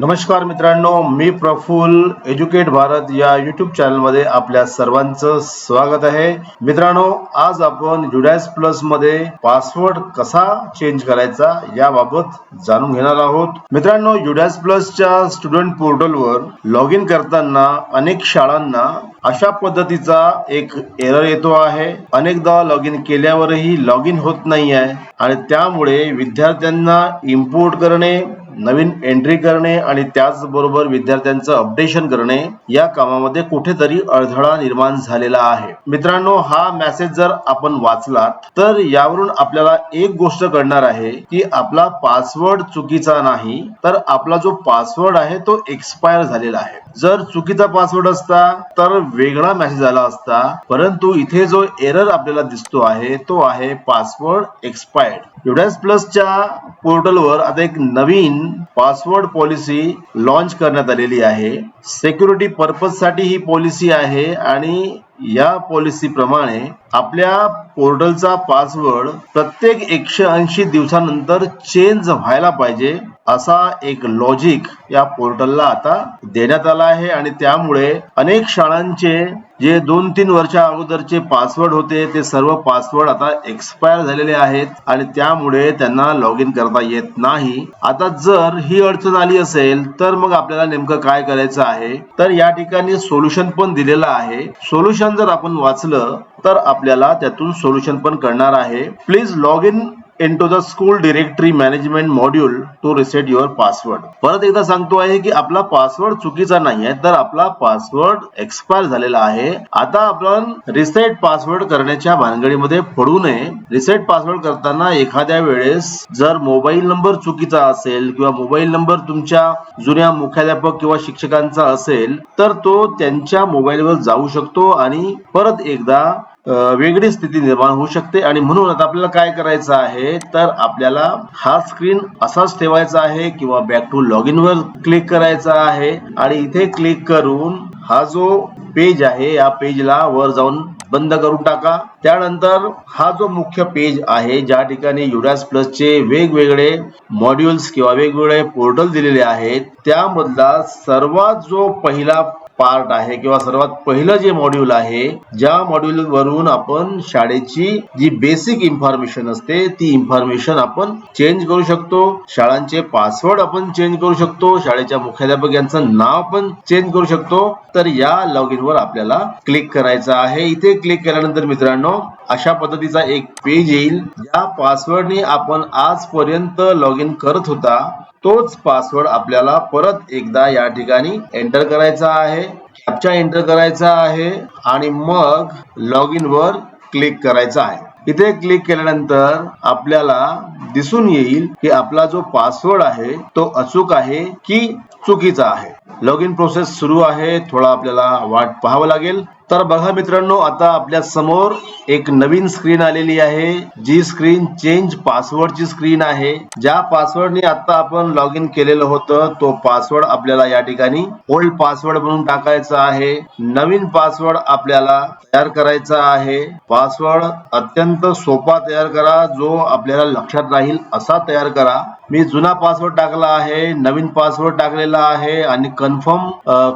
नमस्कार मित्रांनो, मी प्रफुल्ल एज्युकेट भारत या यूट्यूब चॅनलमध्ये आपल्या सर्वांचं स्वागत आहे. मित्रांनो, आज आपण युडास प्लस मध्ये पासवर्ड कसा चेंज करायचा याबाबत जाणून घेणार आहोत. मित्रांनो, युडास प्लसच्या स्टुडंट पोर्टलवर लॉग इन करताना अनेक शाळांना अशा पद्धतीचा एक एरर येतो आहे. अनेकदा लॉग इन केल्यावरही लॉग इन होत नाही आहे आणि त्यामुळे विद्यार्थ्यांना इम्पोर्ट करणे, नवीन एंट्री करणे आणि त्याचबरोबर विद्यार्थ्यांचं अपडेशन करणे या कामामध्ये कुठेतरी अडथळा निर्माण झालेला आहे. मित्रांनो, हा मेसेज जर आपण वाचलात तर यावरून आपल्याला एक गोष्ट कळणार आहे की आपला पासवर्ड चुकीचा नाही, तर आपला जो पासवर्ड आहे तो एक्सपायर झालेला आहे. जर चुकीचा पासवर्ड असता तर वेगळा मेसेज आला असता, परंतु इथे जो एरर आपल्याला दिसतो आहे तो आहे पासवर्ड एक्सपायर्ड. युडास प्लसच्या पोर्टलवर आता एक नवीन पासवर्ड पॉलिसी लॉन्च करण्यात आलेली आहे. सिक्युरिटी पर्पज साठी ही पॉलिसी आहे आणि या पॉलिसी प्रमाणे आपल्या पोर्टलचा पासवर्ड प्रत्येक 180 दिवसानंतर चेंज व्हायला पाहिजे असा एक लॉजिक या पोर्टलला आता देण्यात आला आहे आणि त्यामुळे अनेक शाळांचे जे 2-3 वर्षा अगोदरचे पासवर्ड होते ते सर्व पासवर्ड आता एक्सपायर झालेले आहेत आणि त्यामुळे त्यांना लॉग इन करता येत नाही. आता जर ही अडचण आली असेल तर मग आपल्याला नेमकं काय करायचं आहे, तर या ठिकाणी सोल्युशन पण दिलेलं आहे. सोल्युशन जर आपण वाचलं तर आपल्याला त्यातून सोल्युशन पण कळणार आहे. Please log in into the school directory management module to reset your password. परत एकदा सांगतो आहे की आपला पासवर्ड चुकीचा नाही आहे, तर आपला पासवर्ड एक्सपायर झालेला आहे. आता आपण रिसेट पासवर्ड करण्याच्या भानगडीमध्ये पडू नये. रिसेट पासवर्ड करताना एखाद्या वेळेस जर मोबाईल नंबर चुकीचा असेल किंवा मोबाईल नंबर तुमच्या जुन्या मुख्याध्यापक किंवा शिक्षकांचा असेल तर तो त्यांच्या मोबाईलवर जाऊ शकतो आणि परत एकदा वेगळी स्थिती निर्माण होऊ शकते. आणि म्हणून आता आपल्याला काय करायचं आहे, तर आपल्याला हा स्क्रीन असाच ठेवायचा आहे किंवा बॅक टू लॉग इन वर क्लिक करायचा आहे आणि इथे क्लिक करून हा जो पेज आहे या पेजला वर जाऊन बंद करून टाका. त्यानंतर हा जो मुख्य पेज आहे ज्या ठिकाणी युडास प्लसचे वेगवेगळे मॉड्यूल्स किंवा वेगवेगळे पोर्टल दिलेले आहेत त्यामधला सर्वात जो पहिला पार्ट आहे किंवा सर्वात पहिलं जे मॉड्यूल आहे, ज्या मॉड्यूल वरून आपण शाळेची जी बेसिक इन्फॉर्मेशन असते ती इन्फॉर्मेशन आपण चेंज करू शकतो. शाळांचे पासवर्ड आपण चेंज करू शकतो, शाळेच्या मुख्याध्यापक यांचं नाव पण चेंज करू शकतो. तर या लॉग इन वर आपल्याला क्लिक करायचं आहे. इथे क्लिक केल्यानंतर मित्रांनो अशा पद्धतीचा एक पेज येईल. या पासवर्डने आपण आजपर्यंत लॉग इन करत होता तोच पासवर्ड आपल्याला परत एकदा या ठिकाणी एंटर करायचा आहे, कॅप्चा एंटर करायचा आहे आणि मग लॉग इन वर क्लिक करायचा आहे. इथे क्लिक केल्यानंतर आपल्याला दिसून येईल की आपला जो पासवर्ड आहे तो अचूक आहे की चुकीचा आहे. लॉग इन प्रोसेस सुरू आहे, थोडा आपल्याला वाट पाहावं लागेल. तर बघा मित्रांनो, आता आपल्या समोर एक नवीन स्क्रीन आलेली आहे, जी स्क्रीन चेंज पासवर्डची स्क्रीन आहे. ज्या पासवर्डने आता आपण लॉग इन केलेलं होतं तो पासवर्ड आपल्याला या ठिकाणी ओल्ड पासवर्ड म्हणून टाकायचा आहे. नवीन पासवर्ड आपल्याला तयार करायचा आहे. पासवर्ड अत्यंत सोपा तयार करा, जो आपल्याला लक्षात राहील असा तयार करा. मी जुना पासवर्ड टाकला आहे, नवीन पासवर्ड टाकलेला आहे आणि कन्फर्म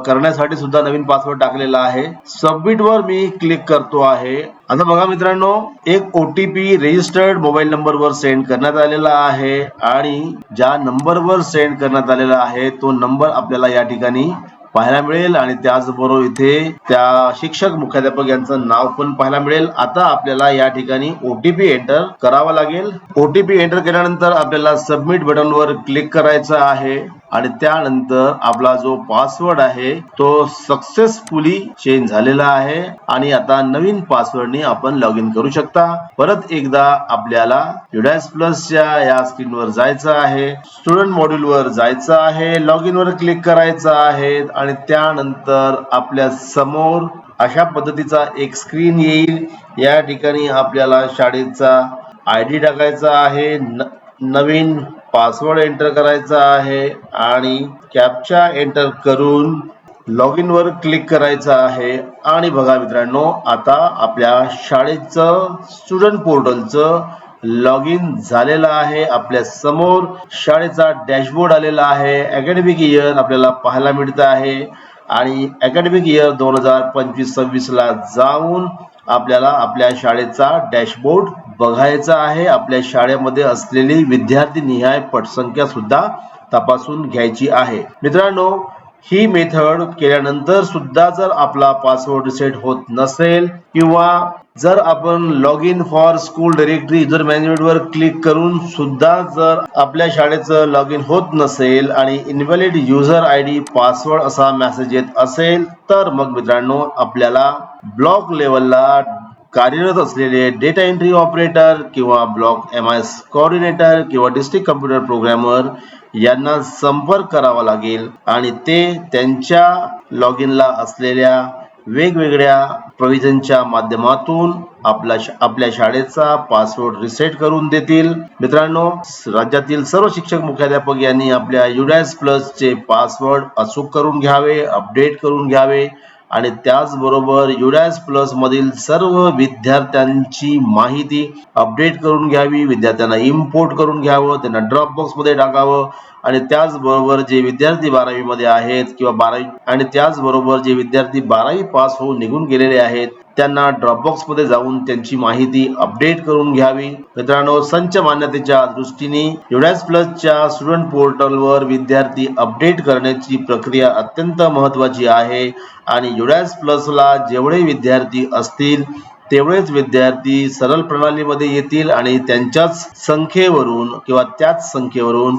करण्यासाठी सुद्धा नवीन पासवर्ड टाकलेला आहे. सबमिट वर मी क्लिक करतो आहे. आता बघा मित्रांनो, एक OTP रजिस्टर्ड मोबाईल नंबर वर सेंड करण्यात आलेला आहे आणि ज्या नंबरवर सेंड करण्यात आलेला आहे तो नंबर आपल्याला या ठिकाणी पाहायला मिळेल आणि त्याचबरोबर इथे त्या शिक्षक मुख्याध्यापक यांचं नाव पण पाहायला मिळेल. आता आपल्याला या ठिकाणी OTP एंटर करावा लागेल. OTP एंटर केल्यानंतर आपल्याला सबमिट बटन वर क्लिक करायचं आहे आणि त्यानंतर आपला जो पासवर्ड आहे तो सक्सेसफुली चेंज झालेला आहे आणि आता नवीन पासवर्डने आपण लॉग इन करू शकता. परत एकदा आपल्याला युडास प्लसच्या या स्क्रीनवर जायचं आहे, स्टुडंट मॉड्यूल वर जायचं आहे, लॉग इन वर क्लिक करायचं आहे आणि त्यानंतर आपल्या समोर अशा पद्धतीचा एक स्क्रीन येईल. या ठिकाणी आपल्याला शाळेचा ID टाकायचा आहे, नवीन पासवर्ड एंटर करायचा आहे आणि कॅप्चा एंटर करून लॉग इन वर क्लिक करायचं आहे. आणि बघा मित्रांनो, आता आपल्या शाळेचं स्टुडंट पोर्टलचं लॉग इन झालेला आहे. आपल्या समोर शाळेचा डॅशबोर्ड आलेला आहे. अकॅडमिक इयर आपल्याला पाहायला मिळत आहे आणि अकॅडमिक इयर 2025-26 ला जाऊन आपल्याला आपल्या शाळेचा डॅशबोर्ड बघायचा आहे. आपल्या शाळेमध्ये असलेली विद्यार्थी निहाय पटसंख्या सुद्धा तपासून घ्यायची आहे. मित्रांनो, ही मेथड केल्यानंतर सुद्धा जर आपला पासवर्ड रिसेट होत नसेल किंवा जर आपण log in for school directory user management वर क्लिक करून सुद्धा जर आपल्या शाळेचं लॉग इन होत नसेल आणि इनव्हॅलिड युजर आयडी पासवर्ड असा मेसेज येत असेल तर मग मित्रांनो आपल्याला ब्लॉक लेवलला कार्यरत असलेले डेटा एंट्री ऑपरेटर किंवा ब्लॉक MIS कोऑर्डिनेटर किंवा डिस्ट्रिक्ट कम्प्युटर प्रोग्रामर यांना संपर्क करावा लागेल आणि ते त्यांच्या लॉग इनला असलेल्या वेगवेगळ्या प्रोव्हिजनच्या माध्यमातून आपल्या शाळेचा पासवर्ड रिसेट करून देतील. मित्रांनो, राज्यातील सर्व शिक्षक मुख्याध्यापक यांनी आपल्या UDAS प्लस चे पासवर्ड अचूक करून घ्यावे, अपडेट करून घ्यावे आणि त्याचबरोबर UDAS प्लस मधील सर्व विद्यार्थ्यांची माहिती अपडेट करून घ्यावी, विद्यार्थ्यांना इम्पोर्ट करून घ्यावं, त्यांना ड्रॉपबॉक्स मध्ये टाकावं आणि त्याचबरोबर जे विद्यार्थी 12वी मध्ये आहेत किंवा 12वी आणि त्याचबरोबर जे विद्यार्थी 12वी पास होऊन निघून गेलेले आहेत त्यांना ड्रॉपबॉक्स मध्ये जाऊन त्यांची माहिती अपडेट करून घ्यावी. मित्रांनो, संच मान्यतेच्या दृष्टीने UDAS प्लस च्या स्टुडंट पोर्टलवर विद्यार्थी अपडेट करण्याची प्रक्रिया अत्यंत महत्त्वाची आहे आणि UDAS प्लस ला जेवढे विद्यार्थी असतील तेवढेच विद्यार्थी सरळ प्रणालीमध्ये येतील आणि त्यांच्याच संख्येवरून किंवा त्याच संख्येवरून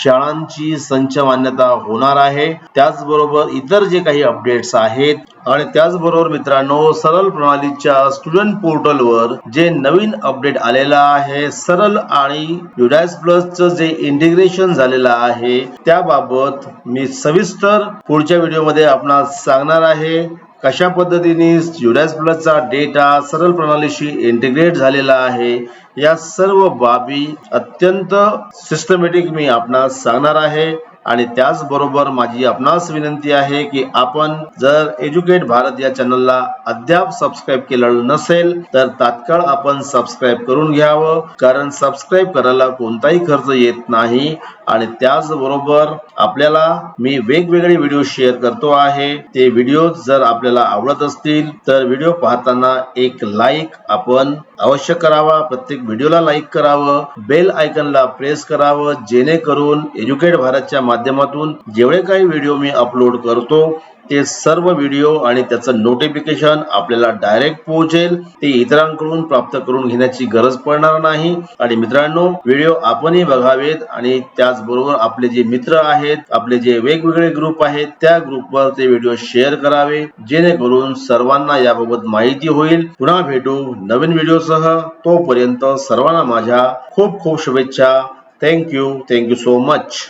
शाळांची संच मान्यता होणार आहे. त्याचबरोबर इतर जे काही अपडेट्स आहेत आणि त्याचबरोबर मित्रांनो, सरळ प्रणालीच्या स्टुडंट पोर्टलवर जे नवीन अपडेट आलेला आहे सरळ आणि UDAS प्लसचं जे इंटिग्रेशन झालेलं आहे त्याबाबत मी सविस्तर पुढच्या व्हिडिओमध्ये आपणास सांगणार आहे. कशा पद्धतीने UDAS प्लसचा डेटा सरळ प्रणालीशी इंटिग्रेट झालेला आहे या सर्व बाबी अत्यंत सिस्टमॅटिक मी आपणास सांगणार आहे. आणि त्याचबरोबर माझी आपणास विनंती आहे की आपण जर एज्युकेट भारत या चॅनलला अद्याप सबस्क्राईब केलेलं नसेल तर तात्काळ आपण सबस्क्राईब करून घ्यावं, कारण सबस्क्राईब करायला कोणताही खर्च येत नाही. आणि त्याचबरोबर आपल्याला मी वेगवेगळे व्हिडिओ शेअर करतो आहे. ते व्हिडिओ जर आपल्याला आवडत असतील तर व्हिडिओ पाहताना एक लाईक आपण अवश्य करावा, प्रत्येक व्हिडिओला लाईक करावं, बेल आयकॉनला प्रेस करावं, जेणेकरून एज्युकेट भारतच्या माध्यमातून जेवढे काही व्हिडिओ मी अपलोड करतो ते सर्व व्हिडिओ आणि त्याचं नोटिफिकेशन आपल्याला डायरेक्ट पोहोचेल. ते इतरांकडून प्राप्त करून घेण्याची गरज पडणार नाही. आणि मित्रांनो, व्हिडिओ आपणही बघावेत आणि त्याचबरोबर आपले जे मित्र आहेत, आपले जे वेगवेगळे ग्रुप आहेत त्या ग्रुपवर ते व्हिडिओ शेअर करावे, जेणेकरून सर्वांना याबाबत माहिती होईल. पुन्हा भेटू नवीन व्हिडिओसह. तोपर्यंत सर्वांना माझ्या खूप खूप शुभेच्छा. Thank you so much.